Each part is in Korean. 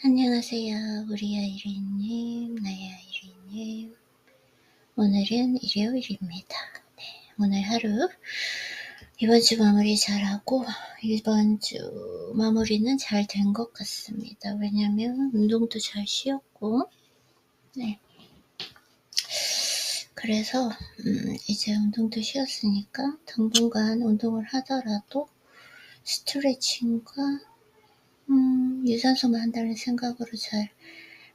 안녕하세요. 우리 아이리님, 나의 아이리님. 오늘은 일요일입니다. 네, 오늘 하루 이번 주 마무리 잘하고 이번 주 마무리는 잘 된 것 같습니다. 왜냐면 운동도 잘 쉬었고 네. 그래서 이제 운동도 쉬었으니까 당분간 운동을 하더라도 스트레칭과 유산소만 한다는 생각으로 잘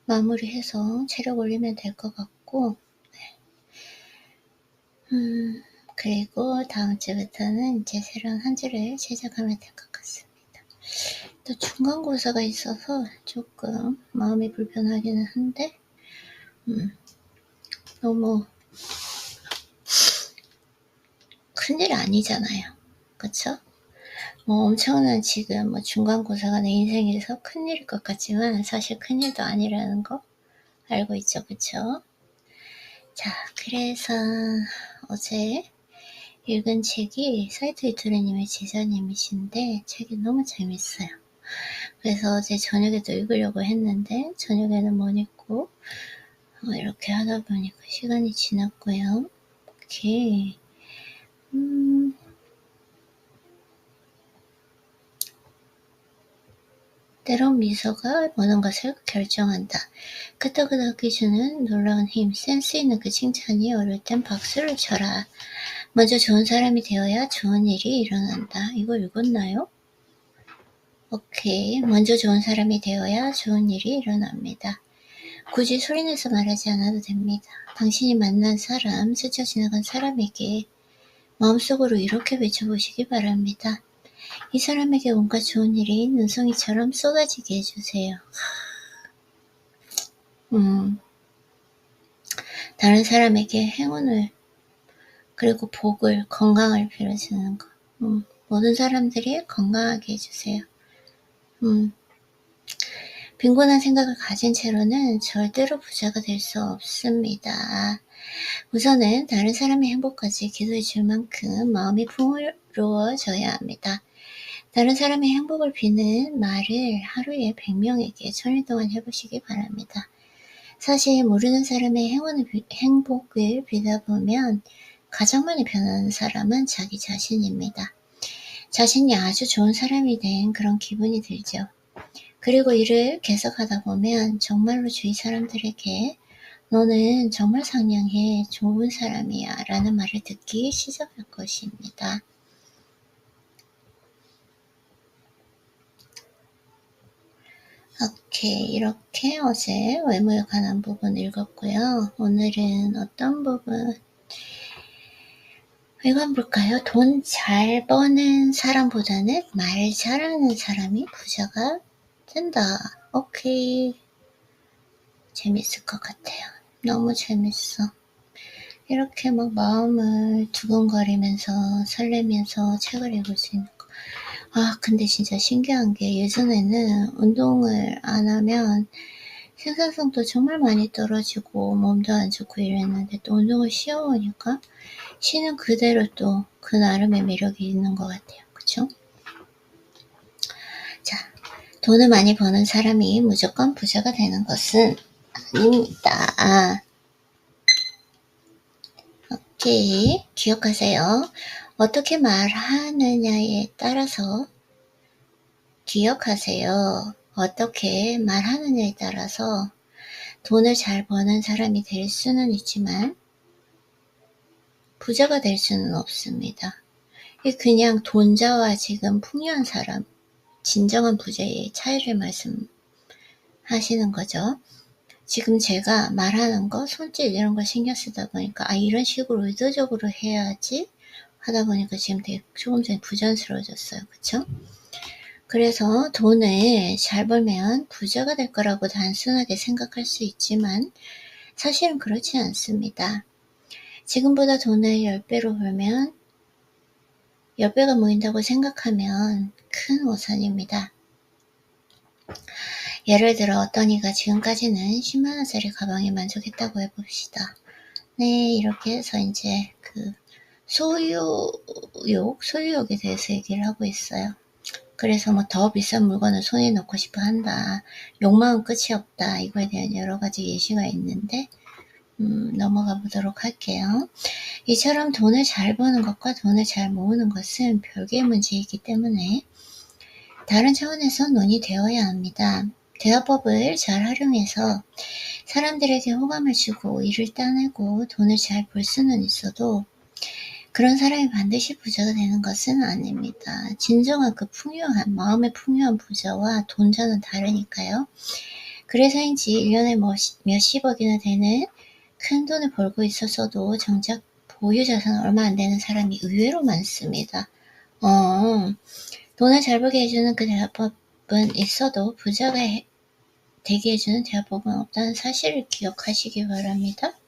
마무리해서 체력 올리면 될 것 같고 그리고 다음 주부터는 이제 새로운 한 주를 시작하면 될 것 같습니다. 또 중간고사가 있어서 조금 마음이 불편하기는 한데 너무 큰일 아니잖아요. 그쵸? 뭐 엄청난 지금 뭐 중간고사가 내 인생에서 큰일일 것 같지만 사실 큰일도 아니라는 거 알고 있죠. 그쵸? 자, 그래서 어제 읽은 책이 사이트 이토리님의 제자님이신데 책이 너무 재밌어요. 그래서 어제 저녁에도 읽으려고 했는데 저녁에는 못 읽고 이렇게 하다 보니까 시간이 지났고요. 이렇게 때론 미소가 모든 것을 결정한다. 끄덕끄덕 주는 놀라운 힘, 센스 있는 그 칭찬이 어려울 땐 박수를 쳐라. 먼저 좋은 사람이 되어야 좋은 일이 일어난다. 이거 읽었나요? 오케이. 먼저 좋은 사람이 되어야 좋은 일이 일어납니다. 굳이 소리내서 말하지 않아도 됩니다. 당신이 만난 사람, 스쳐 지나간 사람에게 마음속으로 이렇게 외쳐보시기 바랍니다. 이 사람에게 온갖 좋은 일이 눈송이처럼 쏟아지게 해주세요. 다른 사람에게 행운을 그리고 복을, 건강을 빌어주는 거. 모든 사람들이 건강하게 해주세요. 빈곤한 생각을 가진 채로는 절대로 부자가 될 수 없습니다. 우선은 다른 사람의 행복까지 기도해 줄 만큼 마음이 풍요로워져야 합니다. 다른 사람의 행복을 비는 말을 하루에 100명에게 1000일 동안 해보시기 바랍니다. 사실 모르는 사람의 행복을 빌다 보면 가장 많이 변하는 사람은 자기 자신입니다. 자신이 아주 좋은 사람이 된 그런 기분이 들죠. 그리고 일을 계속하다 보면 정말로 주위 사람들에게 너는 정말 상냥해, 좋은 사람이야 라는 말을 듣기 시작할 것입니다. 오케이, 이렇게 어제 외모에 관한 부분 읽었고요. 오늘은 어떤 부분 읽어볼까요? 돈 잘 버는 사람보다는 말 잘하는 사람이 부자가 된다. 오케이. 재밌을 것 같아요. 너무 재밌어. 이렇게 막 마음을 두근거리면서 설레면서 책을 읽을 수 있는 거. 근데 진짜 신기한 게 예전에는 운동을 안 하면 생산성도 정말 많이 떨어지고 몸도 안 좋고 이랬는데 또 운동을 쉬어오니까 쉬는 그대로 또 그 나름의 매력이 있는 것 같아요. 그쵸? 자, 돈을 많이 버는 사람이 무조건 부자가 되는 것은 아닙니다. 오케이, 기억하세요. 어떻게 말하느냐에 따라서 기억하세요. 어떻게 말하느냐에 따라서 돈을 잘 버는 사람이 될 수는 있지만 부자가 될 수는 없습니다. 그냥 돈자와 지금 풍요한 사람, 진정한 부자의 차이를 말씀하시는 거죠. 지금 제가 말하는 거, 손짓 이런 거 신경 쓰다 보니까 이런 식으로 의도적으로 해야지 하다 보니까 지금 되게 조금 전에 부자연스러워졌어요. 그쵸? 그래서 돈을 잘 벌면 부자가 될 거라고 단순하게 생각할 수 있지만 사실은 그렇지 않습니다. 지금보다 돈을 10배로 벌면 10배가 모인다고 생각하면 큰 오산입니다. 예를 들어 어떤 이가 지금까지는 10만원짜리 가방에 만족했다고 해봅시다. 네, 이렇게 해서 이제 소유욕에 대해서 얘기를 하고 있어요. 그래서 뭐 더 비싼 물건을 손에 넣고 싶어 한다. 욕망은 끝이 없다. 이거에 대한 여러 가지 예시가 있는데 넘어가 보도록 할게요. 이처럼 돈을 잘 버는 것과 돈을 잘 모으는 것은 별개의 문제이기 때문에 다른 차원에서 논의되어야 합니다. 대화법을 잘 활용해서 사람들에게 호감을 주고 일을 따내고 돈을 잘 벌 수는 있어도 그런 사람이 반드시 부자가 되는 것은 아닙니다. 진정한 그 풍요한, 마음의 풍요한 부자와 돈자는 다르니까요. 그래서인지 1년에 몇십억이나 되는 큰 돈을 벌고 있었어도 정작 보유 자산은 얼마 안 되는 사람이 의외로 많습니다. 돈을 잘 벌게 해주는 그 대화법은 있어도 부자가 되게 해주는 대화법은 없다는 사실을 기억하시기 바랍니다.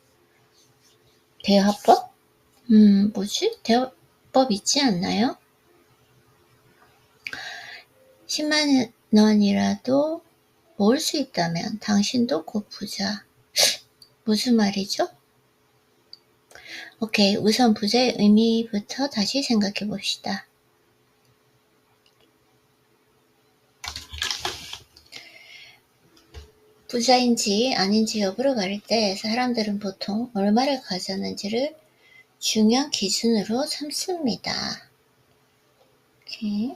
대화법? 뭐지? 대화법 있지 않나요? 10만 원이라도 모을 수 있다면 당신도 곧 부자. 무슨 말이죠? 오케이, 우선 부자의 의미부터 다시 생각해 봅시다. 부자인지 아닌지 여부를 가릴 때 사람들은 보통 얼마를 가졌는지를 중요한 기준으로 삼습니다. 오케이.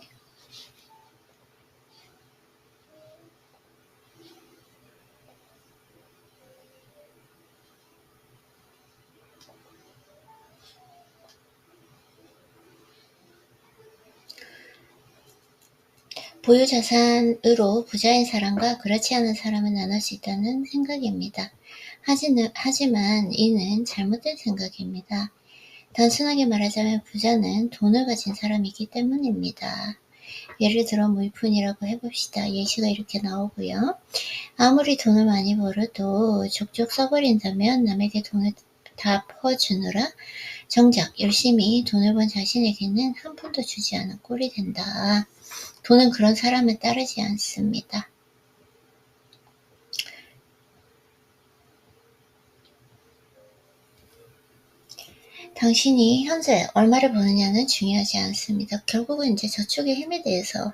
보유 자산으로 부자인 사람과 그렇지 않은 사람을 나눌 수 있다는 생각입니다. 하지만 이는 잘못된 생각입니다. 단순하게 말하자면 부자는 돈을 가진 사람이기 때문입니다. 예를 들어 무이푼이라고 해봅시다. 예시가 이렇게 나오고요. 아무리 돈을 많이 벌어도 족족 써버린다면 남에게 돈을 다 퍼주느라 정작 열심히 돈을 번 자신에게는 한 푼도 주지 않은 꼴이 된다. 돈은 그런 사람을 따르지 않습니다. 당신이 현재 얼마를 버느냐는 중요하지 않습니다. 결국은 이제 저축의 힘에 대해서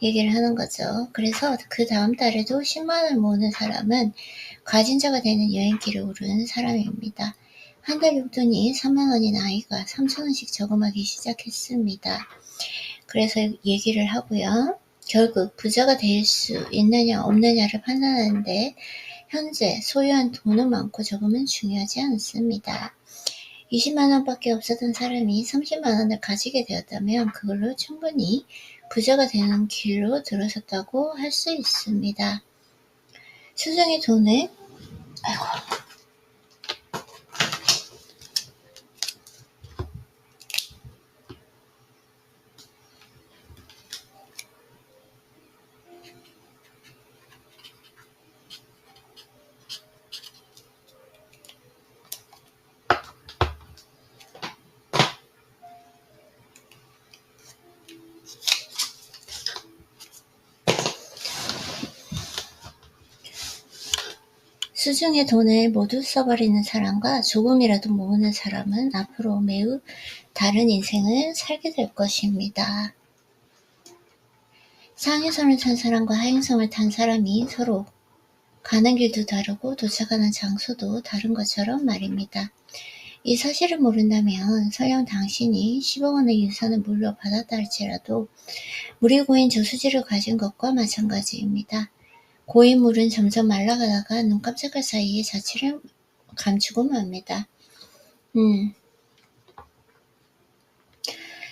얘기를 하는 거죠. 그래서 그 다음 달에도 10만 원을 모으는 사람은 가진 자가 되는 여행길을 오른 사람입니다. 한 달 용돈이 3만 원인 아이가 3천 원씩 저금하기 시작했습니다. 그래서 얘기를 하고요. 결국 부자가 될 수 있느냐 없느냐를 판단하는데 현재 소유한 돈은 많고 적으면 중요하지 않습니다. 20만 원밖에 없었던 사람이 30만 원을 가지게 되었다면 그걸로 충분히 부자가 되는 길로 들어섰다고 할 수 있습니다. 수중의 돈을 수중의 돈을 모두 써버리는 사람과 조금이라도 모으는 사람은 앞으로 매우 다른 인생을 살게 될 것입니다. 상행선을 탄 사람과 하행선을 탄 사람이 서로 가는 길도 다르고 도착하는 장소도 다른 것처럼 말입니다. 이 사실을 모른다면 설령 당신이 10억 원의 유산을 물려받았다 할지라도 물이 고인 저수지를 가진 것과 마찬가지입니다. 고인 물은 점점 말라가다가 눈 깜짝할 사이에 자취를 감추고 맙니다.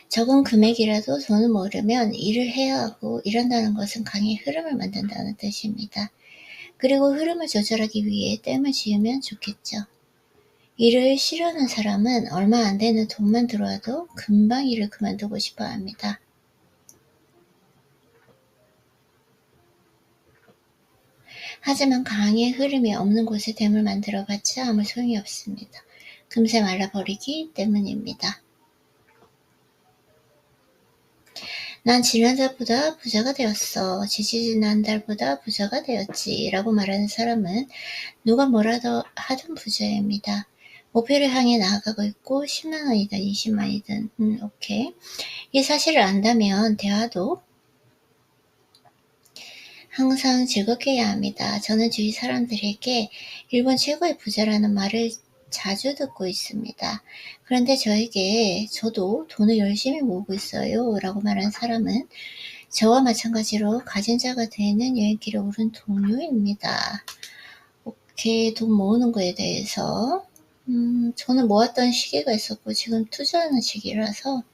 적은 금액이라도 돈을 모으려면 일을 해야 하고 일한다는 것은 강의 흐름을 만든다는 뜻입니다. 그리고 흐름을 조절하기 위해 댐을 지으면 좋겠죠. 일을 싫어하는 사람은 얼마 안 되는 돈만 들어와도 금방 일을 그만두고 싶어 합니다. 하지만 강의 흐름이 없는 곳에 댐을 만들어봤자 아무 소용이 없습니다. 금세 말라버리기 때문입니다. 난 지난달보다 부자가 되었어. 지지난달보다 부자가 되었지. 라고 말하는 사람은 누가 뭐라도 하던 부자입니다. 목표를 향해 나아가고 있고 10만 원이든 20만이든 오케이. 이 사실을 안다면 대화도 항상 즐겁게 해야 합니다. 저는 주위 사람들에게 일본 최고의 부자라는 말을 자주 듣고 있습니다. 그런데 저에게 저도 돈을 열심히 모으고 있어요 라고 말하는 사람은 저와 마찬가지로 가진 자가 되는 여행길에 오른 동료입니다. 오케이, 돈 모으는 거에 대해서 저는 모았던 시기가 있었고 지금 투자하는 시기라서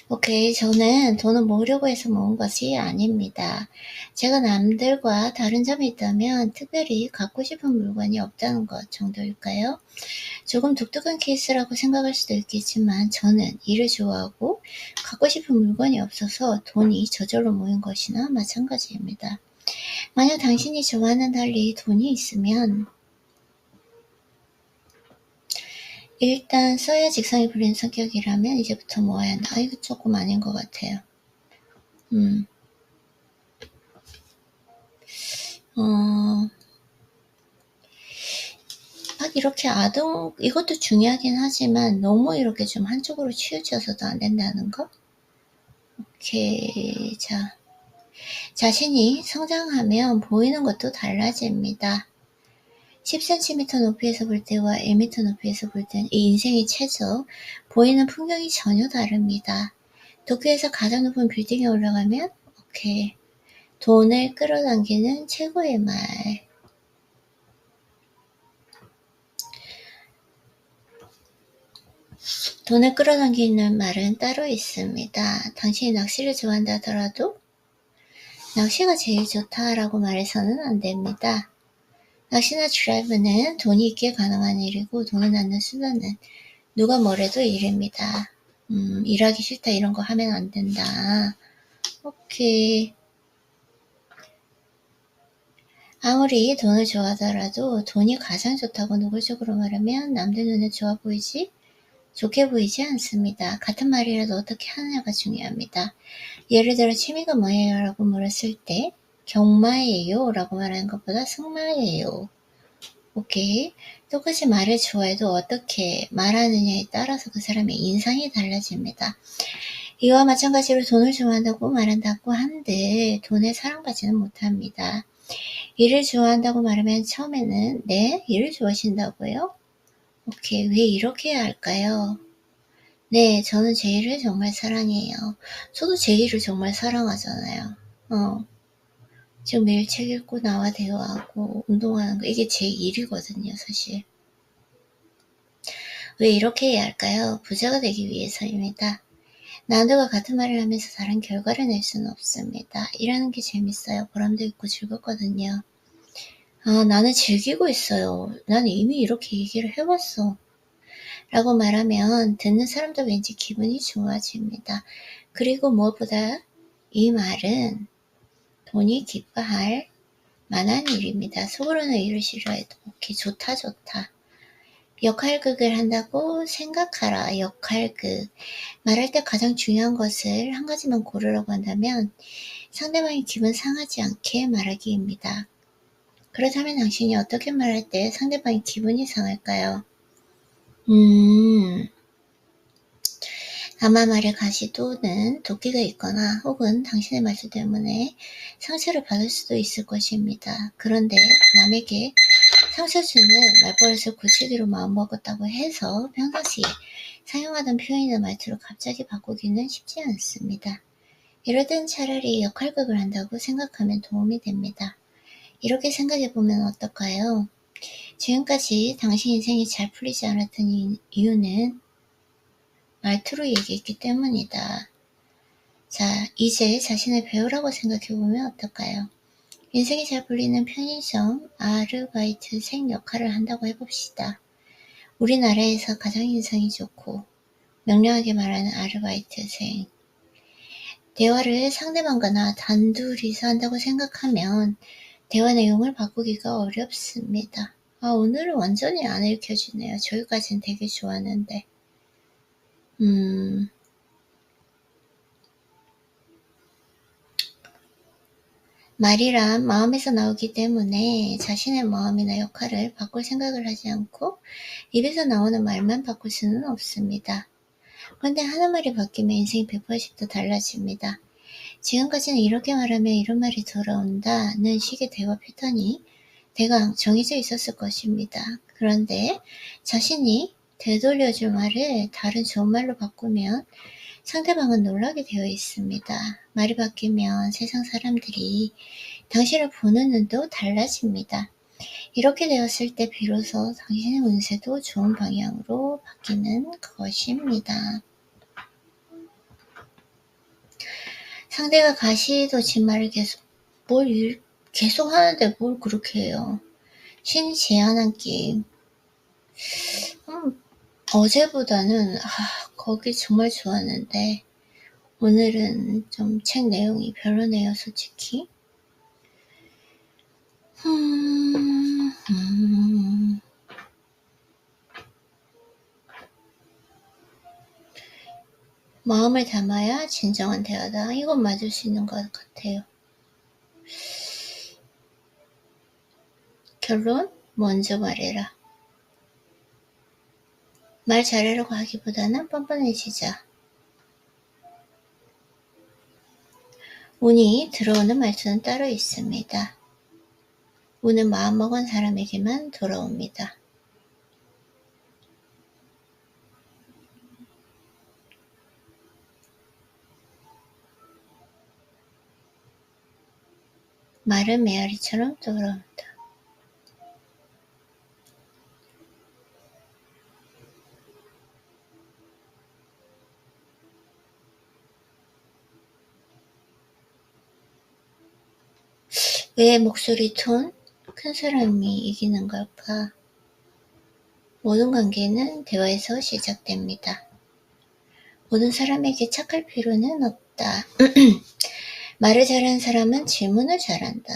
오케이, 저는 돈을 모으려고 해서 모은 것이 아닙니다. 제가 남들과 다른 점이 있다면 특별히 갖고 싶은 물건이 없다는 것 정도일까요? 조금 독특한 케이스라고 생각할 수도 있겠지만 저는 일을 좋아하고 갖고 싶은 물건이 없어서 돈이 저절로 모인 것이나 마찬가지입니다. 만약 당신이 저와는 달리 돈이 있으면 일단 써야 직성이 풀리는 성격이라면 이제부터 모아야 한다. 이거 조금 아닌 것 같아요. 막 이렇게 이것도 중요하긴 하지만 너무 이렇게 좀 한쪽으로 치우쳐서도 안 된다는 거? 오케이. 자, 자신이 성장하면 보이는 것도 달라집니다. 10cm 높이에서 볼 때와 1m 높이에서 볼 때는 이 인생의 최저, 보이는 풍경이 전혀 다릅니다. 도쿄에서 가장 높은 빌딩에 올라가면 오케이. 돈을 끌어당기는 최고의 말. 돈을 끌어당기는 말은 따로 있습니다. 당신이 낚시를 좋아한다 하더라도 낚시가 제일 좋다라고 말해서는 안 됩니다. 낚시나 드라이브는 돈이 있기에 가능한 일이고 돈을 낳는 수단은 누가 뭐래도 일입니다. 일하기 싫다 이런 거 하면 안 된다. 오케이. 아무리 돈을 좋아하더라도 돈이 가장 좋다고 노골적으로 말하면 남들 눈에 좋게 보이지 않습니다. 같은 말이라도 어떻게 하느냐가 중요합니다. 예를 들어 취미가 뭐예요? 라고 물었을 때 경마예요 라고 말하는 것보다 승마예요. 오케이. 똑같이 말을 좋아해도 어떻게 말하느냐에 따라서 그 사람의 인상이 달라집니다. 이와 마찬가지로 돈을 좋아한다고 말한다고 한들 돈에 사랑받지는 못합니다. 일을 좋아한다고 말하면 처음에는 네? 일을 좋아하신다고요? 오케이. 왜 이렇게 해야 할까요? 네, 저는 제 일을 정말 사랑해요. 저도 제 일을 정말 사랑하잖아요. 지금 매일 책 읽고 나와 대화하고 운동하는 거 이게 제 일이거든요, 사실. 왜 이렇게 해야 할까요? 부자가 되기 위해서입니다. 남들과 같은 말을 하면서 다른 결과를 낼 수는 없습니다. 일하는 게 재밌어요. 보람도 있고 즐겁거든요. 나는 즐기고 있어요. 나는 이미 이렇게 얘기를 해봤어. 라고 말하면 듣는 사람도 왠지 기분이 좋아집니다. 그리고 무엇보다 이 말은 돈이 기뻐할 만한 일입니다. 속으로는 일을 싫어해도 오케이, 좋다. 역할극을 한다고 생각하라. 역할극. 말할 때 가장 중요한 것을 한 가지만 고르라고 한다면 상대방이 기분 상하지 않게 말하기입니다. 그렇다면 당신이 어떻게 말할 때 상대방이 기분이 상할까요? 아마 말에 가시 또는 도끼가 있거나 혹은 당신의 말투 때문에 상처를 받을 수도 있을 것입니다. 그런데 남에게 상처 주는 말버릇을 고치기로 마음먹었다고 해서 평상시에 사용하던 표현이나 말투를 갑자기 바꾸기는 쉽지 않습니다. 이럴 땐 차라리 역할극을 한다고 생각하면 도움이 됩니다. 이렇게 생각해보면 어떨까요? 지금까지 당신 인생이 잘 풀리지 않았던 이유는 말투로 얘기했기 때문이다. 자, 이제 자신을 배우라고 생각해보면 어떨까요? 인생이 잘 풀리는 편의점 아르바이트생 역할을 한다고 해봅시다. 우리나라에서 가장 인상이 좋고 명료하게 말하는 아르바이트생. 대화를 상대방과 단둘이서 한다고 생각하면 대화 내용을 바꾸기가 어렵습니다. 오늘은 완전히 안 읽혀지네요. 저기까지는 되게 좋았는데. 말이란 마음에서 나오기 때문에 자신의 마음이나 역할을 바꿀 생각을 하지 않고 입에서 나오는 말만 바꿀 수는 없습니다. 그런데 하나말이 바뀌면 인생이 180도 달라집니다. 지금까지는 이렇게 말하면 이런 말이 돌아온다는 식의 대화 패턴이 대강 정해져 있었을 것입니다. 그런데 자신이 되돌려줄 말을 다른 좋은 말로 바꾸면 상대방은 놀라게 되어 있습니다. 말이 바뀌면 세상 사람들이 당신을 보는 눈도 달라집니다. 이렇게 되었을 때 비로소 당신의 운세도 좋은 방향으로 바뀌는 것입니다. 상대가 가시도친 말을 계속 하는데 뭘 그렇게 해요. 신이 제안한 게임. 어제보다는 거기 정말 좋았는데 오늘은 좀 책 내용이 별로네요, 솔직히. 마음을 담아야 진정한 대화다. 이건 맞을 수 있는 것 같아요. 결론? 먼저 말해라. 말 잘하려고 하기보다는 뻔뻔해지자. 운이 들어오는 말투는 따로 있습니다. 운은 마음먹은 사람에게만 돌아옵니다. 말은 메아리처럼 돌아온다. 왜 목소리 톤? 큰 사람이 이기는 걸까? 모든 관계는 대화에서 시작됩니다. 모든 사람에게 착할 필요는 없다. 말을 잘하는 사람은 질문을 잘한다.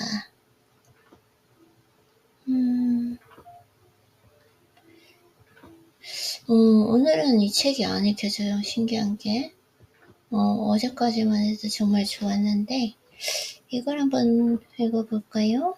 오늘은 이 책이 안 읽혀져요. 신기한 게. 어제까지만 해도 정말 좋았는데 이걸 한번 읽어볼까요?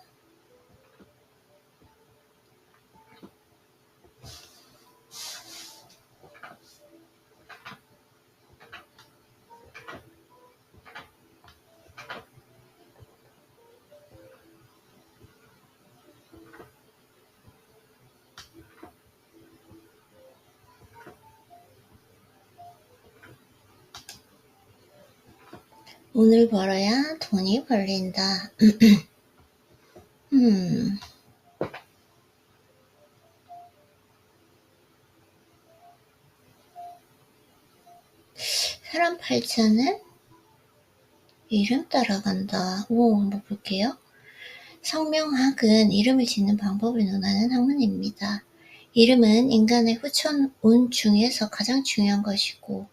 오늘 벌어야 돈이 벌린다. 사람 팔자는 이름 따라간다. 한번 볼게요. 성명학은 이름을 짓는 방법을 논하는 학문입니다. 이름은 인간의 후천 운 중에서 가장 중요한 것이고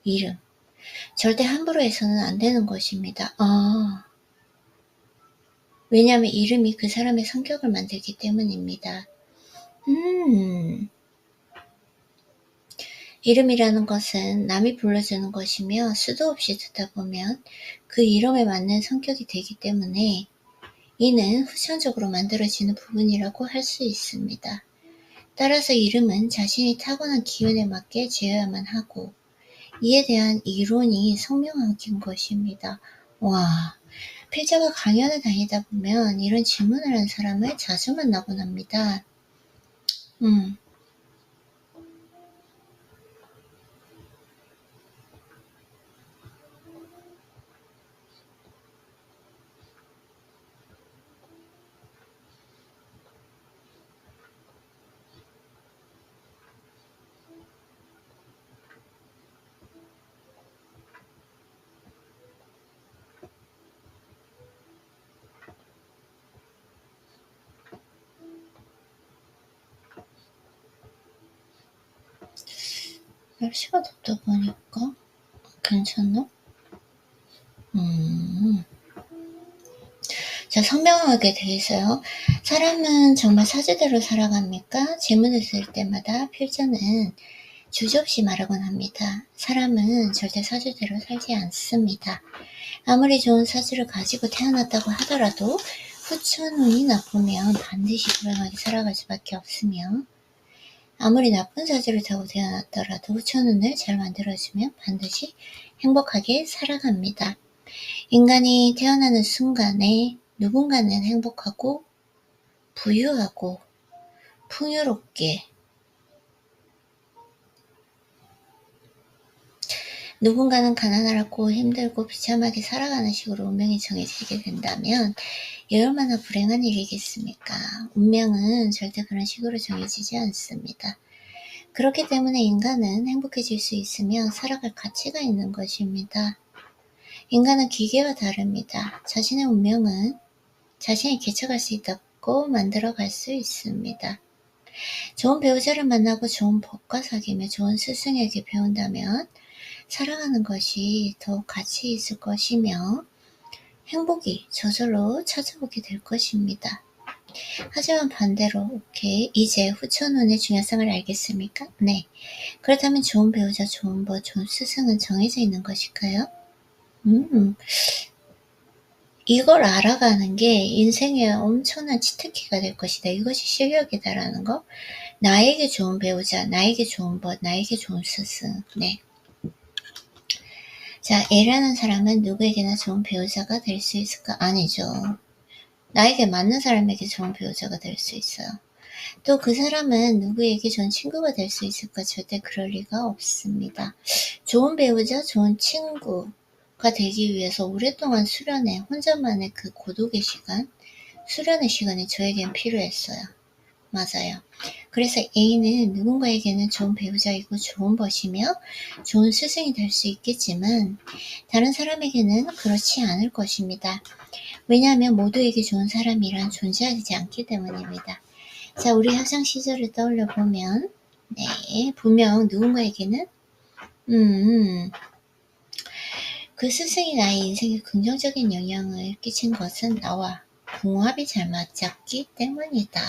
이름. 절대 함부로 해서는 안 되는 것입니다. 왜냐하면 이름이 그 사람의 성격을 만들기 때문입니다. 이름이라는 것은 남이 불러주는 것이며 수도 없이 듣다 보면 그 이름에 맞는 성격이 되기 때문에 이는 후천적으로 만들어지는 부분이라고 할 수 있습니다. 따라서 이름은 자신이 타고난 기운에 맞게 지어야만 하고 이에 대한 이론이 성명학인 것입니다. 와, 필자가 강연을 다니다 보면 이런 질문을 한 사람을 자주 만나곤 합니다. 날씨가 덥다 보니까 괜찮나? 자, 성명학에 대해서요. 사람은 정말 사주대로 살아갑니까? 질문을 들을 때마다 필자는 주저없이 말하곤 합니다. 사람은 절대 사주대로 살지 않습니다. 아무리 좋은 사주를 가지고 태어났다고 하더라도 후천운이 나쁘면 반드시 불행하게 살아갈 수밖에 없으며 아무리 나쁜 사주를 타고 태어났더라도 후천운을 잘 만들어주면 반드시 행복하게 살아갑니다. 인간이 태어나는 순간에 누군가는 행복하고 부유하고 풍요롭게, 누군가는 가난하고 힘들고 비참하게 살아가는 식으로 운명이 정해지게 된다면 이게 얼마나 불행한 일이겠습니까? 운명은 절대 그런 식으로 정해지지 않습니다. 그렇기 때문에 인간은 행복해질 수 있으며 살아갈 가치가 있는 것입니다. 인간은 기계와 다릅니다. 자신의 운명은 자신이 개척할 수 있다고 만들어갈 수 있습니다. 좋은 배우자를 만나고 좋은 법과 사귀며 좋은 스승에게 배운다면 살아가는 것이 더욱 가치 있을 것이며 행복이 저절로 찾아오게 될 것입니다. 하지만 반대로 오케이, 이제 후천운의 중요성을 알겠습니까? 네. 그렇다면 좋은 배우자, 좋은 법, 좋은 스승은 정해져 있는 것일까요? 이걸 알아가는 게 인생의 엄청난 치트키가 될 것이다. 이것이 실력이다라는 거. 나에게 좋은 배우자, 나에게 좋은 법, 나에게 좋은 스승. 네. 자, A라는 사람은 누구에게나 좋은 배우자가 될 수 있을까? 아니죠. 나에게 맞는 사람에게 좋은 배우자가 될 수 있어요. 또 그 사람은 누구에게 좋은 친구가 될 수 있을까? 절대 그럴 리가 없습니다. 좋은 배우자, 좋은 친구가 되기 위해서 오랫동안 수련해 혼자만의 그 고독의 시간, 수련의 시간이 저에겐 필요했어요. 맞아요. 그래서 A는 누군가에게는 좋은 배우자이고 좋은 벗이며 좋은 스승이 될 수 있겠지만 다른 사람에게는 그렇지 않을 것입니다. 왜냐하면 모두에게 좋은 사람이란 존재하지 않기 때문입니다. 자, 우리 학창 시절을 떠올려 보면 네, 분명 누군가에게는 그 스승이 나의 인생에 긍정적인 영향을 끼친 것은 나와 궁합이 잘 맞았기 때문이다.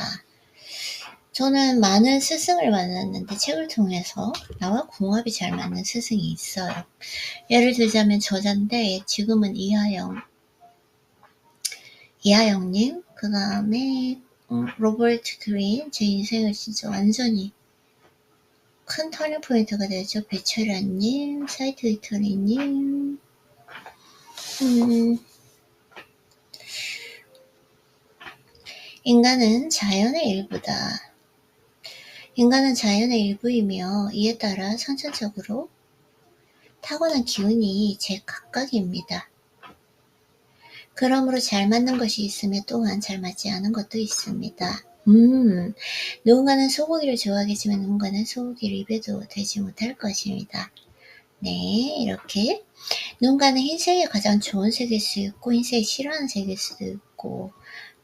저는 많은 스승을 만났는데 책을 통해서 나와 궁합이 잘 맞는 스승이 있어요. 예를 들자면 저자인데 지금은 이하영님, 그 다음에 로버트 그린, 제 인생을 진짜 완전히 큰 터닝포인트가 되죠. 배철아님, 사이트 위터리님. 인간은 자연의 일부다. 인간은 자연의 일부이며 이에 따라 선천적으로 타고난 기운이 제각각입니다. 그러므로 잘 맞는 것이 있으며 또한 잘 맞지 않은 것도 있습니다. 누군가는 소고기를 좋아하겠지만 누군가는 소고기를 입에도 대지 못할 것입니다. 네, 이렇게 누군가는 흰색이 가장 좋은 색일 수 있고 흰색이 싫어하는 색일 수도 있고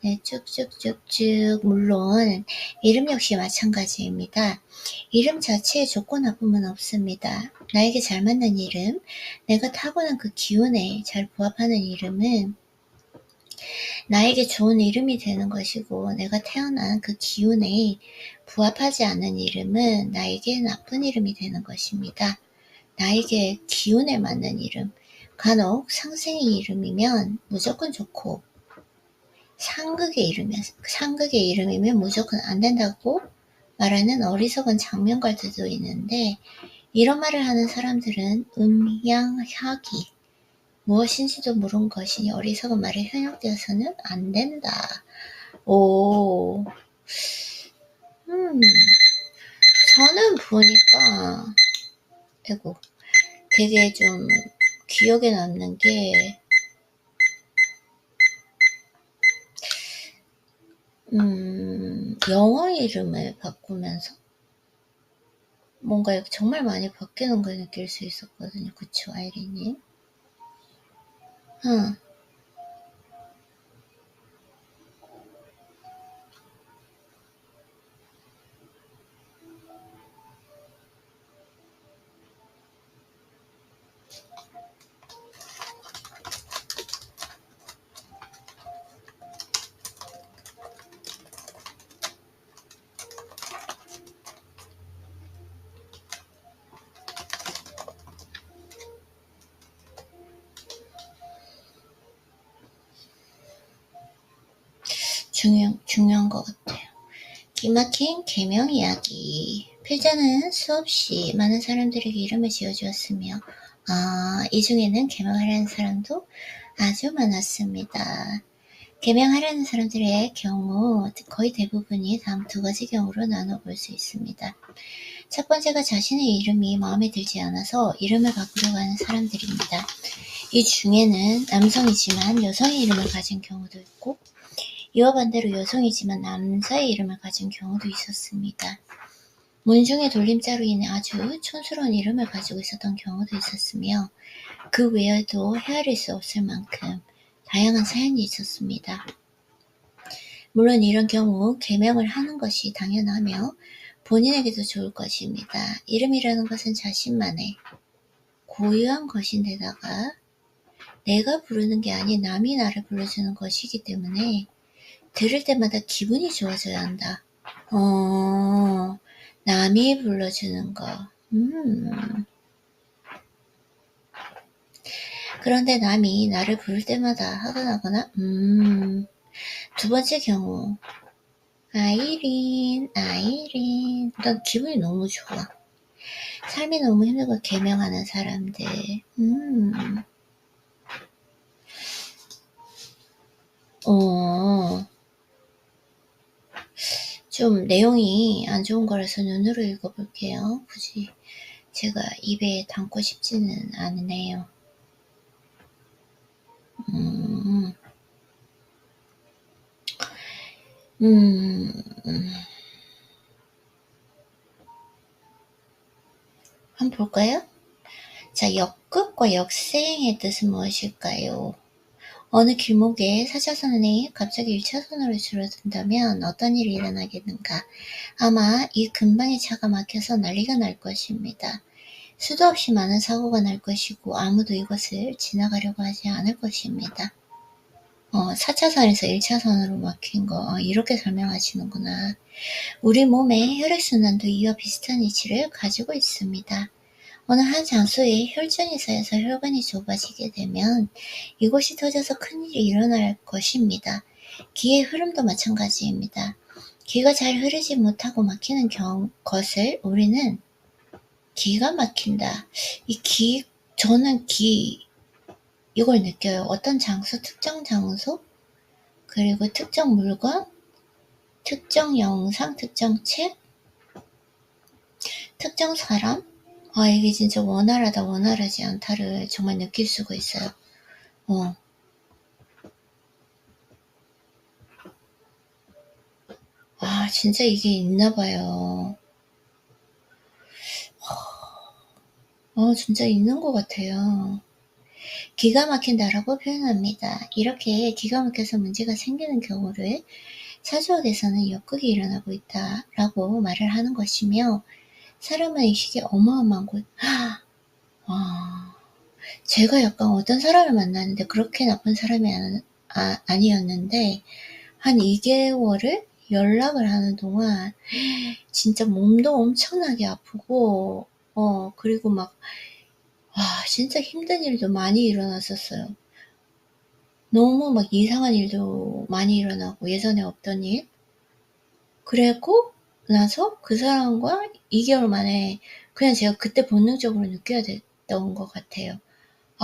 네, 쭉쭉쭉쭉. 물론 이름 역시 마찬가지입니다. 이름 자체에 좋고 나쁨은 없습니다. 나에게 잘 맞는 이름, 내가 타고난 그 기운에 잘 부합하는 이름은 나에게 좋은 이름이 되는 것이고 내가 태어난 그 기운에 부합하지 않는 이름은 나에게 나쁜 이름이 되는 것입니다. 나에게 기운에 맞는 이름, 간혹 상생의 이름이면 무조건 좋고 상극의 이름이면 무조건 안 된다고 말하는 어리석은 장면가들도 있는데 이런 말을 하는 사람들은 음양학이 무엇인지도 모르는 것이니 어리석은 말에 현혹되어서는 안 된다. 오, 저는 보니까 되게 좀 기억에 남는 게 영어 이름을 바꾸면서 뭔가 정말 많이 바뀌는 걸 느낄 수 있었거든요. 그쵸, 아이리님? 중요한 것 같아요. 기막힌 개명 이야기 필자는 수없이 많은 사람들에게 이름을 지어주었으며 이 중에는 계명하려는 사람도 아주 많았습니다. 계명하려는 사람들의 경우 거의 대부분이 다음 두 가지 경우로 나눠볼 수 있습니다. 첫 번째가 자신의 이름이 마음에 들지 않아서 이름을 바꾸려고 하는 사람들입니다. 이 중에는 남성이지만 여성의 이름을 가진 경우도 있고 이와 반대로 여성이지만 남자의 이름을 가진 경우도 있었습니다. 문중의 돌림자로 인해 아주 촌스러운 이름을 가지고 있었던 경우도 있었으며 그 외에도 헤아릴 수 없을 만큼 다양한 사연이 있었습니다. 물론 이런 경우 계명을 하는 것이 당연하며 본인에게도 좋을 것입니다. 이름이라는 것은 자신만의 고유한 것인데다가 내가 부르는 게 아닌 남이 나를 불러주는 것이기 때문에 들을 때마다 기분이 좋아져야 한다. 남이 불러주는 거. 그런데 남이 나를 부를 때마다 화가 나거나 두 번째 경우 아이린 난 기분이 너무 좋아. 삶이 너무 힘들고 개명하는 사람들 좀 내용이 안 좋은 거라서 눈으로 읽어볼게요. 굳이 제가 입에 담고 싶지는 않네요. 한번 볼까요? 자, 역극과 역세행의 뜻은 무엇일까요? 어느 길목에 4차선이 갑자기 1차선으로 줄어든다면 어떤 일이 일어나겠는가? 아마 이 근방의 차가 막혀서 난리가 날 것입니다. 수도 없이 많은 사고가 날 것이고 아무도 이것을 지나가려고 하지 않을 것입니다. 4차선에서 1차선으로 막힌 거 이렇게 설명하시는구나. 우리 몸의 혈액순환도 이와 비슷한 이치를 가지고 있습니다. 어느 한 장소에 혈전이 쌓여서 혈관이 좁아지게 되면 이곳이 터져서 큰일이 일어날 것입니다. 기의 흐름도 마찬가지입니다. 기가 잘 흐르지 못하고 막히는 것을 우리는 기가 막힌다. 저는 이걸 느껴요. 어떤 장소, 특정 장소, 그리고 특정 물건, 특정 영상, 특정 책, 특정 사람, 이게 진짜 원활하다, 원활하지 않다를 정말 느낄 수가 있어요. 진짜 이게 있나 봐요. 진짜 있는 것 같아요. 기가 막힌다라고 표현합니다. 이렇게 기가 막혀서 문제가 생기는 경우를 사주학에서는 역극이 일어나고 있다라고 말을 하는 것이며 사람은 의식이 어마어마한 곳. 제가 약간 어떤 사람을 만났는데 그렇게 나쁜 사람이 아니었는데 한 2개월을 연락을 하는 동안 진짜 몸도 엄청나게 아프고 그리고 막 진짜 힘든 일도 많이 일어났었어요. 너무 막 이상한 일도 많이 일어나고 예전에 없던 일. 그리고 나서 그 사람과 2개월 만에 그냥 제가 그때 본능적으로 느껴야 됐던 것 같아요.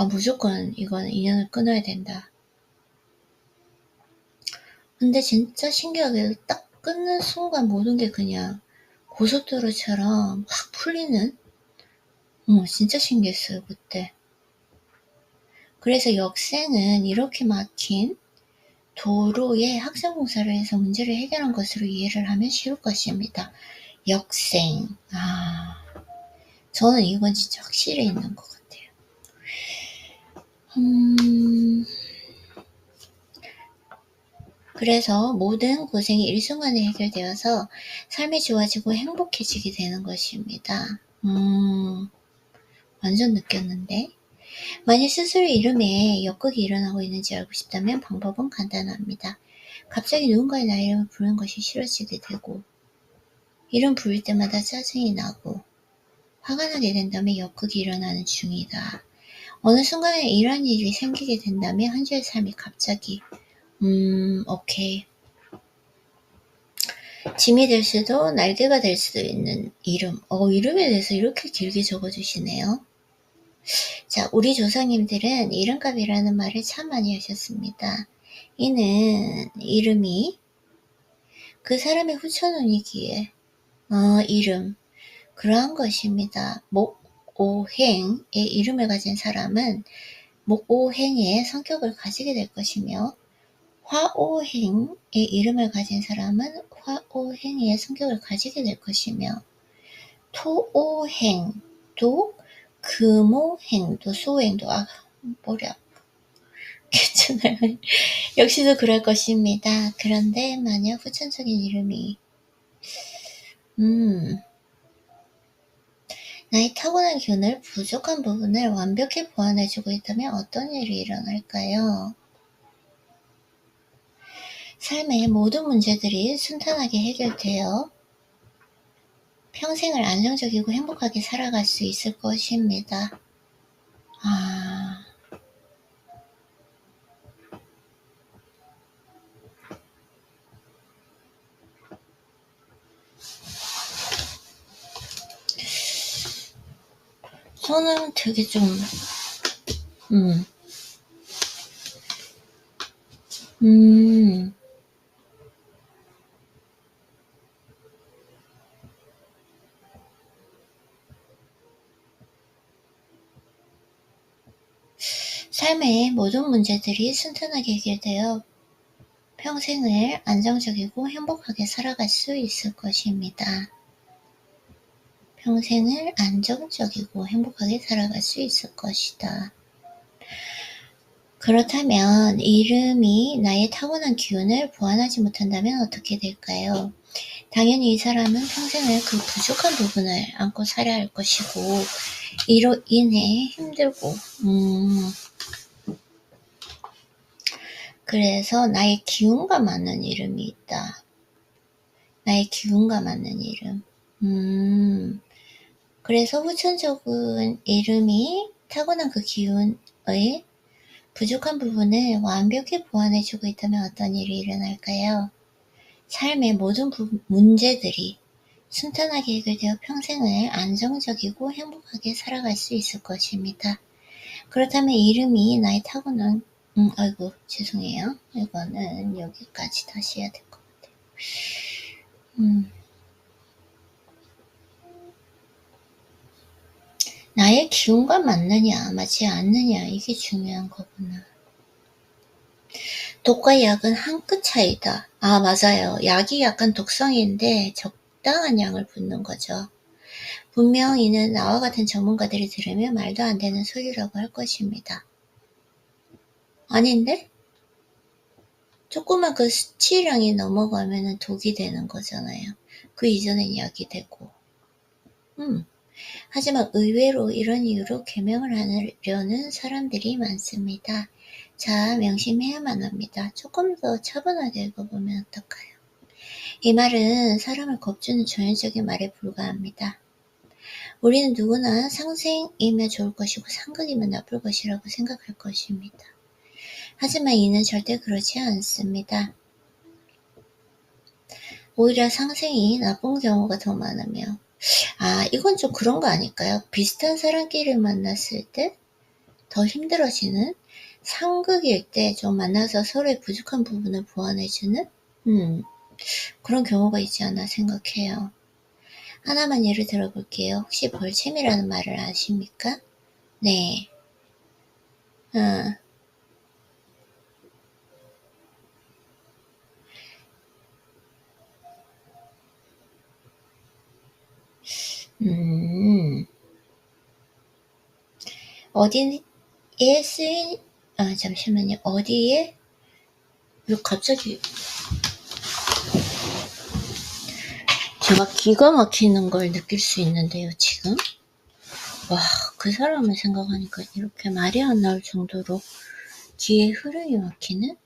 무조건 이건 인연을 끊어야 된다. 근데 진짜 신기하게 딱 끊는 순간 모든 게 그냥 고속도로처럼 확 풀리는? 진짜 신기했어요, 그때. 그래서 역생은 이렇게 막힌 도로에 학생공사를 해서 문제를 해결한 것으로 이해를 하면 쉬울 것입니다. 역생. 저는 이건 진짜 확실히 있는 것 같아요. 그래서 모든 고생이 일순간에 해결되어서 삶이 좋아지고 행복해지게 되는 것입니다. 완전 느꼈는데. 만일 스스로 이름에 역극이 일어나고 있는지 알고 싶다면 방법은 간단합니다. 갑자기 누군가의 나의 이름을 부르는 것이 싫어지게 되고 이름 부를 때마다 짜증이 나고 화가 나게 된다면 역극이 일어나는 중이다. 어느 순간에 이러한 일이 생기게 된다면 한 주의 삶이 갑자기 오케이. 짐이 될 수도 날개가 될 수도 있는 이름. 이름에 대해서 이렇게 길게 적어주시네요. 자, 우리 조상님들은 이름값이라는 말을 참 많이 하셨습니다. 이는 이름이 그 사람의 후천운이기에 이름, 그러한 것입니다. 목오행의 이름을 가진 사람은 목오행의 성격을 가지게 될 것이며 화오행의 이름을 가진 사람은 화오행의 성격을 가지게 될 것이며 토오행도 금오행도 소행도 머리 아파. 괜찮아요. 역시도 그럴 것입니다. 그런데 만약 후천적인 이름이 나의 타고난 기운을 부족한 부분을 완벽히 보완해주고 있다면 어떤 일이 일어날까요? 삶의 모든 문제들이 순탄하게 해결되어 평생을 안정적이고 행복하게 살아갈 수 있을 것입니다. 저는 되게 좀 삶의 모든 문제들이 순탄하게 해결되어 평생을 안정적이고 행복하게 살아갈 수 있을 것입니다. 평생을 안정적이고 행복하게 살아갈 수 있을 것이다. 그렇다면 이름이 나의 타고난 기운을 보완하지 못한다면 어떻게 될까요? 당연히 이 사람은 평생을 그 부족한 부분을 안고 살아야 할 것이고 이로 인해 힘들고 그래서 나의 기운과 맞는 이름이 있다. 나의 기운과 맞는 이름. 그래서 후천적인 이름이 타고난 그 기운의 부족한 부분을 완벽히 보완해주고 있다면 어떤 일이 일어날까요? 삶의 모든 문제들이 순탄하게 해결되어 평생을 안정적이고 행복하게 살아갈 수 있을 것입니다. 그렇다면 이름이 나의 타고난 아이고 죄송해요. 이거는 여기까지 다시 해야 될 것 같아요. 나의 기운과 맞느냐 맞지 않느냐 이게 중요한 거구나. 독과 약은 한 끗 차이다. 맞아요. 약이 약간 독성인데 적당한 양을 붓는 거죠. 분명 이는 나와 같은 전문가들이 들으면 말도 안 되는 소리라고 할 것입니다. 아닌데? 조그만 그 수치량이 넘어가면 독이 되는 거잖아요. 그 이전엔 약이 되고. 하지만 의외로 이런 이유로 계명을 하려는 사람들이 많습니다. 자, 명심해야만 합니다. 조금 더 차분하게 읽어보면 어떨까요? 이 말은 사람을 겁주는 전형적인 말에 불과합니다. 우리는 누구나 상생이면 좋을 것이고 상극이면 나쁠 것이라고 생각할 것입니다. 하지만 이는 절대 그렇지 않습니다. 오히려 상생이 나쁜 경우가 더 많으며 이건 좀 그런 거 아닐까요? 비슷한 사람끼리 만났을 때 더 힘들어지는 상극일 때 좀 만나서 서로의 부족한 부분을 보완해주는 그런 경우가 있지 않나 생각해요. 하나만 예를 들어볼게요. 혹시 벌침이라는 말을 아십니까? 네. 어디에 쓰인, 잠시만요. 어디에, 갑자기, 제가 기가 막히는 걸 느낄 수 있는데요, 지금. 와, 그 사람을 생각하니까 이렇게 말이 안 나올 정도로 귀에 흐름이 막히는?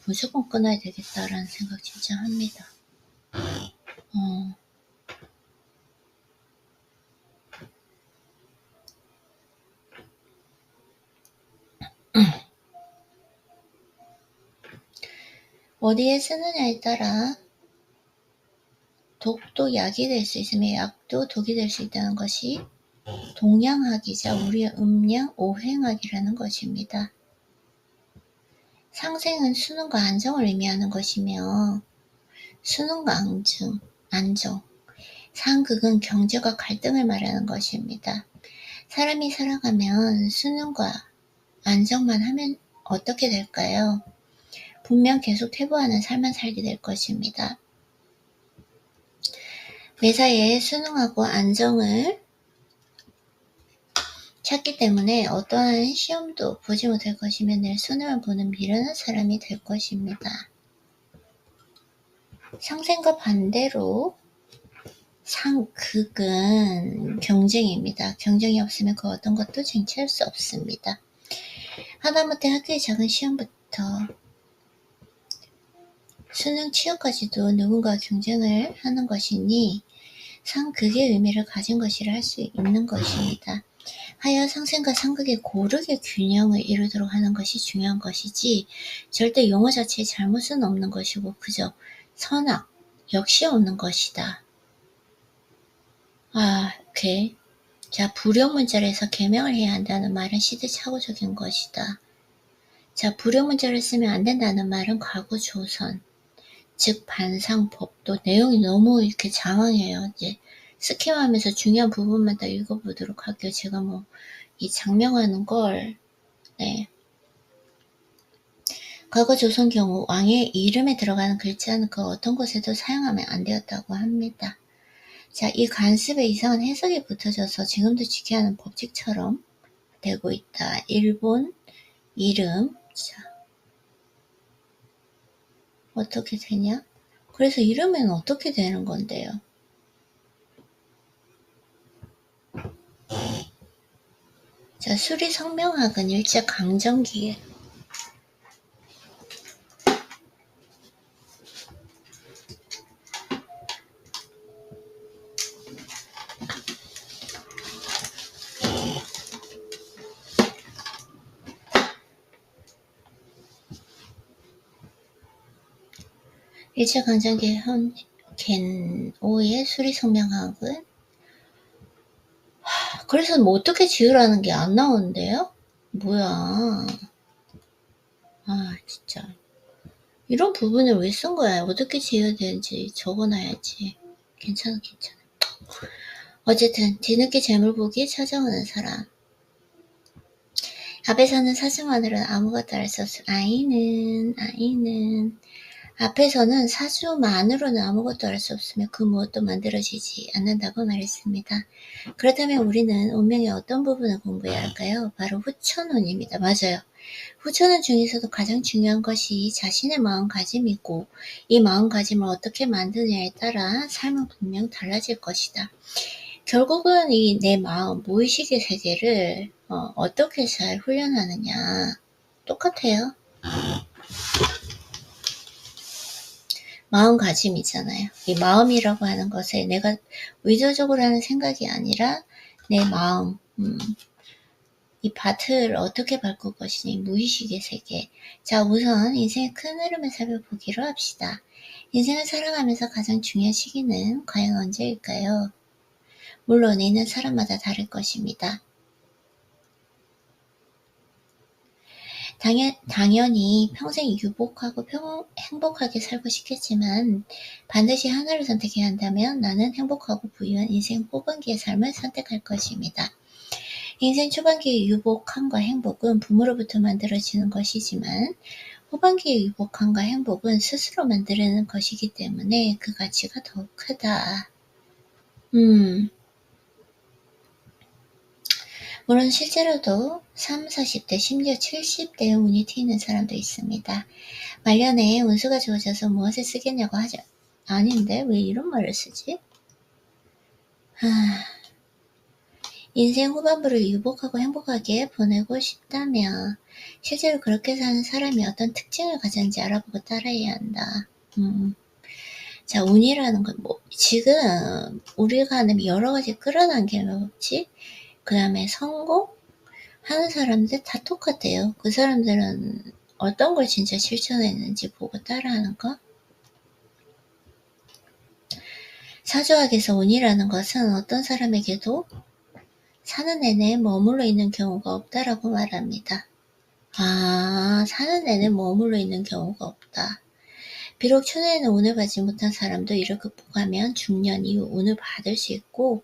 무조건 끊어야 되겠다라는 생각 진짜 합니다. 어디에 쓰느냐에 따라 독도 약이 될 수 있으며 약도 독이 될 수 있다는 것이 동양학이자 우리의 음양 오행학이라는 것입니다. 상생은 수능과 안정을 의미하는 것이며 수능과 안정, 상극은 경제와 갈등을 말하는 것입니다. 사람이 살아가면 수능과 안정만 하면 어떻게 될까요? 분명 계속 퇴보하는 삶만 살게 될 것입니다. 매사에 수능하고 안정을 찾기 때문에 어떠한 시험도 보지 못할 것이며 늘 손해만 보는 미련한 사람이 될 것입니다. 상생과 반대로 상극은 경쟁입니다. 경쟁이 없으면 그 어떤 것도 쟁취할 수 없습니다. 하다못해 학교의 작은 시험부터 수능 취업까지도 누군가와 경쟁을 하는 것이니 상극의 의미를 가진 것이라 할 수 있는 것입니다. 하여 상생과 상극의 고르게 균형을 이루도록 하는 것이 중요한 것이지 절대 용어 자체에 잘못은 없는 것이고 그저 선악 역시 없는 것이다. 오케이. 자, 불용문자를 해서 개명을 해야 한다는 말은 시대착오적인 것이다. 자, 불용문자를 쓰면 안 된다는 말은 과거 조선, 즉 반상법도 내용이 너무 이렇게 장황해요. 이제 스킵하면서 중요한 부분만 더 읽어보도록 할게요. 제가 이 장명하는 걸, 네. 과거 조선 경우 왕의 이름에 들어가는 글자는 그 어떤 곳에도 사용하면 안 되었다고 합니다. 자, 이 관습에 이상한 해석이 붙어져서 지금도 지켜야 하는 법칙처럼 되고 있다. 일본 이름, 자, 어떻게 되냐? 그래서 이름은 어떻게 되는 건데요? 자, 수리성명학은 일제 강점기에 일제강점기 겐오의 수리성명학은 그래서 어떻게 지으라는 게 안 나오는데요? 뭐야. 진짜. 이런 부분을 왜 쓴 거야? 어떻게 지어야 되는지 적어놔야지. 괜찮아. 어쨌든 뒤늦게 재물 보기 찾아오는 사람. 앞에서는 사주만으로는 아무것도 알 수 없음. 아이는 앞에서는 사주만으로는 아무것도 알 수 없으며 그 무엇도 만들어지지 않는다고 말했습니다. 그렇다면 우리는 운명의 어떤 부분을 공부해야 할까요? 바로 후천운입니다. 맞아요. 후천운 중에서도 가장 중요한 것이 자신의 마음가짐이고 이 마음가짐을 어떻게 만드느냐에 따라 삶은 분명 달라질 것이다. 결국은 이 내 마음, 무의식의 세계를 어떻게 잘 훈련하느냐 똑같아요. 마음가짐이잖아요. 이 마음이라고 하는 것에 내가 의도적으로 하는 생각이 아니라 내 마음, 이 밭을 어떻게 바꿀 것이니 무의식의 세계. 자, 우선 인생의 큰 흐름을 살펴보기로 합시다. 인생을 살아가면서 가장 중요한 시기는 과연 언제일까요? 물론 이는 사람마다 다를 것입니다. 당연히 평생 유복하고 행복하게 살고 싶겠지만 반드시 하나를 선택해야 한다면 나는 행복하고 부유한 인생 후반기의 삶을 선택할 것입니다. 인생 초반기의 유복함과 행복은 부모로부터 만들어지는 것이지만 후반기의 유복함과 행복은 스스로 만드는 것이기 때문에 그 가치가 더욱 크다. 물론 실제로도 30, 40대 심지어 70대의 운이 튀는 사람도 있습니다. 말년에 운수가 좋아져서 무엇을 쓰겠냐고 하죠. 아닌데 왜 이런 말을 쓰지? 인생 후반부를 유복하고 행복하게 보내고 싶다면 실제로 그렇게 사는 사람이 어떤 특징을 가졌는지 알아보고 따라해야 한다. 자, 운이라는 건 지금 우리가 하는 여러 가지 끌어당기는 법칙, 그 다음에 성공 하는 사람들 다 똑같아요. 그 사람들은 어떤 걸 진짜 실천했는지 보고 따라하는 거. 사주학에서 운이라는 것은 어떤 사람에게도 사는 내내 머물러 있는 경우가 없다라고 말합니다. 사는 내내 머물러 있는 경우가 없다. 비록 초년에는 운을 받지 못한 사람도 이를 극복하면 중년 이후 운을 받을 수 있고,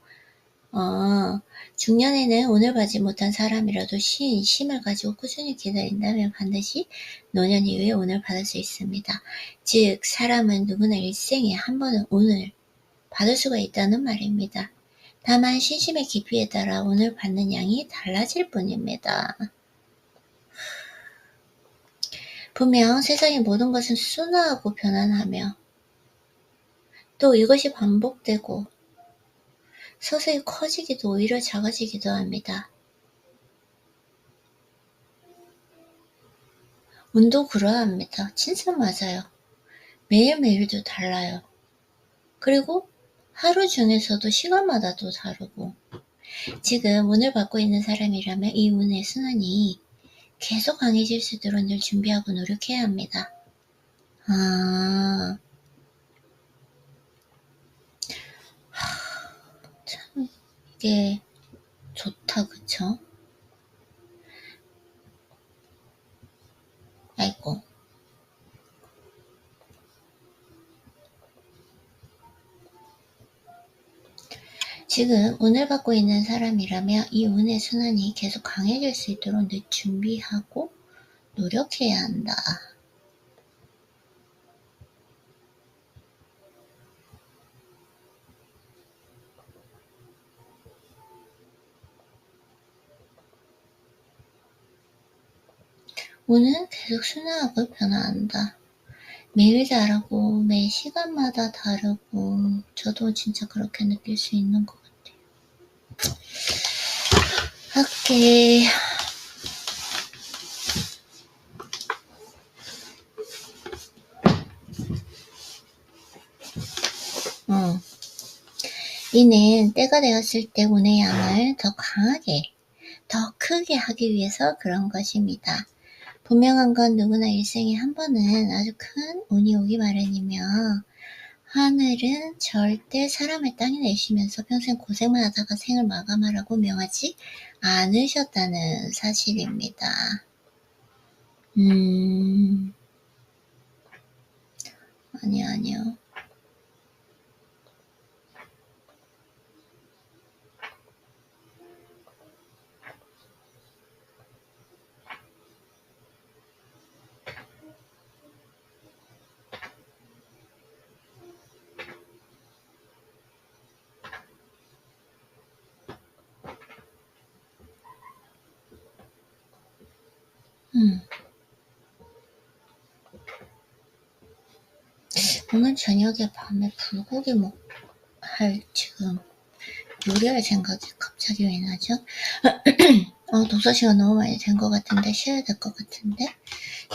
중년에는 운을 받지 못한 사람이라도 심을 가지고 꾸준히 기다린다면 반드시 노년 이후에 운을 받을 수 있습니다. 즉, 사람은 누구나 일생에 한 번은 운을 받을 수가 있다는 말입니다. 다만 신심의 깊이에 따라 운을 받는 양이 달라질 뿐입니다. 분명 세상의 모든 것은 순화하고 변환하며 또 이것이 반복되고 서서히 커지기도 오히려 작아지기도 합니다. 운도 그러합니다. 진짜 맞아요. 매일매일도 달라요. 그리고 하루 중에서도 시간마다도 다르고, 지금 운을 받고 있는 사람이라면 이 운의 순환이 계속 강해질 수 있도록 늘 준비하고 노력해야 합니다. 참 이게 좋다, 그쵸? 아이고. 지금 운을 받고 있는 사람이라면 이 운의 순환이 계속 강해질 수 있도록 늘 준비하고 노력해야 한다. 운은 계속 순환하고 변화한다. 매일 다르고 매 시간마다 다르고 저도 진짜 그렇게 느낄 수 있는 것 같아요. 오케이. 이는 때가 되었을 때 운의 양을 더 강하게, 더 크게 하기 위해서 그런 것입니다. 분명한 건 누구나 일생에 한 번은 아주 큰 운이 오기 마련이며 하늘은 절대 사람을 땅에 내쉬면서 평생 고생만 하다가 생을 마감하라고 명하지 않으셨다는 사실입니다. 아니요. 오늘 저녁에 밤에 불고기 지금 요리할 생각이 갑자기 왜 나죠? 독서시간 너무 많이 된 것 같은데 쉬어야 될 것 같은데.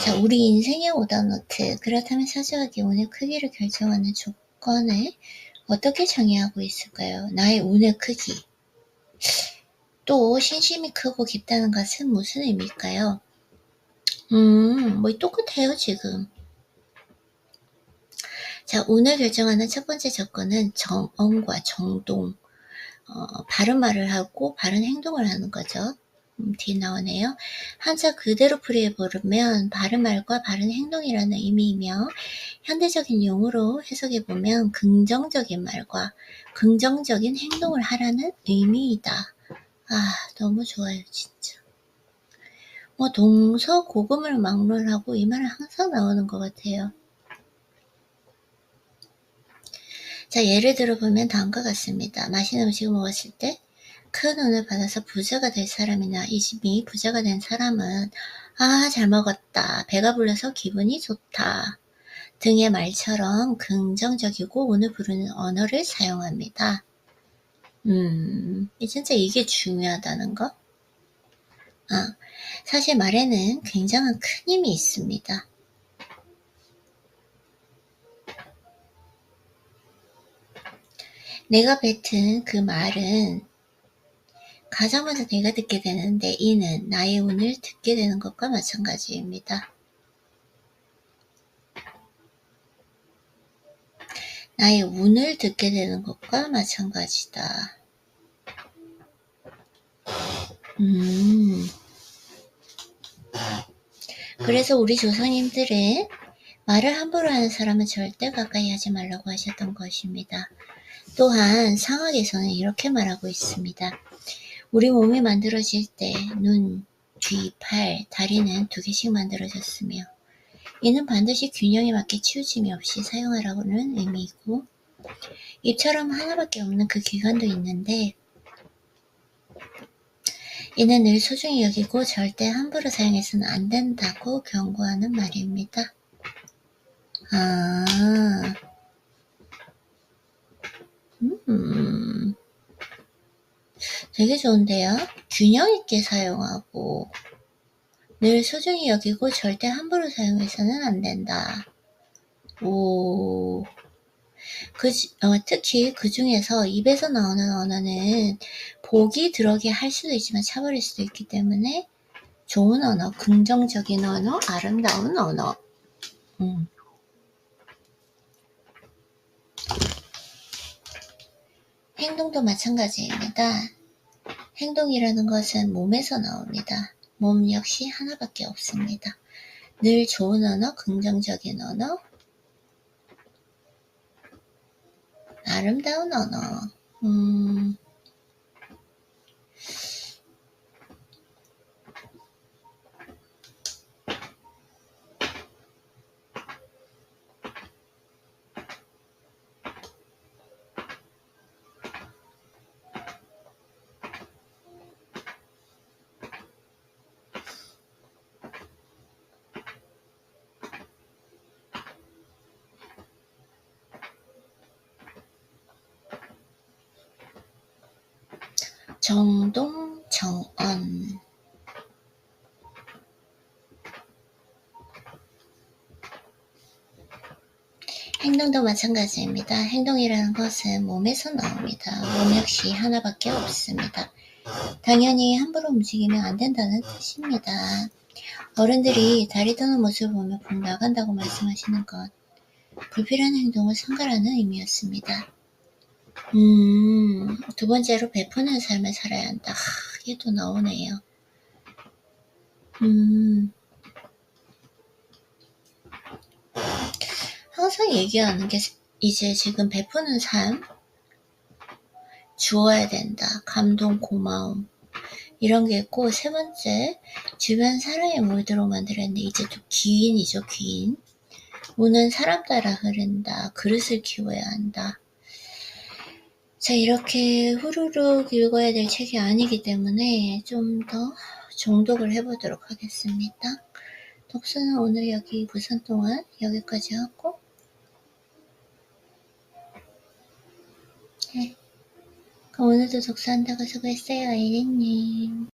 자, 우리 인생의 오더노트. 그렇다면 사주학이 운의 크기를 결정하는 조건을 어떻게 정의하고 있을까요? 나의 운의 크기. 또 신심이 크고 깊다는 것은 무슨 의미일까요? 똑같아요, 지금. 자, 운을 결정하는 첫 번째 조건은 정언과 정동. 바른 말을 하고 바른 행동을 하는 거죠. 뒤에 나오네요. 한자 그대로 풀이해보면 바른 말과 바른 행동이라는 의미이며 현대적인 용어로 해석해보면 긍정적인 말과 긍정적인 행동을 하라는 의미이다. 너무 좋아요, 진짜. 동서고금을 막론하고 이 말은 항상 나오는 것 같아요. 자, 예를 들어보면 다음과 같습니다. 맛있는 음식을 먹었을 때 큰 운을 받아서 부자가 될 사람이나 이미 부자가 된 사람은 잘 먹었다, 배가 불러서 기분이 좋다 등의 말처럼 긍정적이고 운을 부르는 언어를 사용합니다. 진짜 이게 중요하다는 거? 사실 말에는 굉장한 큰 힘이 있습니다. 내가 뱉은 그 말은 가장 먼저 내가 듣게 되는데 이는 나의 운을 듣게 되는 것과 마찬가지입니다. 나의 운을 듣게 되는 것과 마찬가지다. 그래서 우리 조상님들은 말을 함부로 하는 사람은 절대 가까이 하지 말라고 하셨던 것입니다. 또한 상학에서는 이렇게 말하고 있습니다. 우리 몸이 만들어질 때 눈, 귀, 팔, 다리는 2개씩 만들어졌으며 이는 반드시 균형에 맞게 치우침이 없이 사용하라고는 의미이고 입처럼 하나밖에 없는 그 기관도 있는데 이는 늘 소중히 여기고 절대 함부로 사용해서는 안 된다고 경고하는 말입니다. 되게 좋은데요. 균형 있게 사용하고 늘 소중히 여기고 절대 함부로 사용해서는 안 된다. 특히 그 중에서 입에서 나오는 언어는 복이 들어오게 할 수도 있지만 차버릴 수도 있기 때문에 좋은 언어, 긍정적인 언어, 아름다운 언어. 행동도 마찬가지입니다. 행동이라는 것은 몸에서 나옵니다. 몸 역시 하나밖에 없습니다. 늘 좋은 언어, 긍정적인 언어, 아름다운 언어. 정동, 정언. 행동도 마찬가지입니다. 행동이라는 것은 몸에서 나옵니다. 몸 역시 하나밖에 없습니다. 당연히 함부로 움직이면 안 된다는 뜻입니다. 어른들이 다리 떠는 모습을 보며 복 나간다고 말씀하시는 것, 불필요한 행동을 삼가라는 의미였습니다. 두 번째로 베푸는 삶을 살아야 한다. 이게 또 나오네요. 항상 얘기하는 게 이제 지금 베푸는 삶, 주어야 된다. 감동, 고마움 이런 게 있고, 세 번째 주변 사랑에 물들어 만들었는데 이제 또 귀인이죠. 귀인. 우는 사람 따라 흐른다. 그릇을 키워야 한다. 자, 이렇게 후루룩 읽어야 될 책이 아니기 때문에 좀 더 정독을 해보도록 하겠습니다. 독서는 오늘 여기 부산 동안 여기까지 하고, 네. 그럼 오늘도 독서한다고 수고했어요, 아이린님.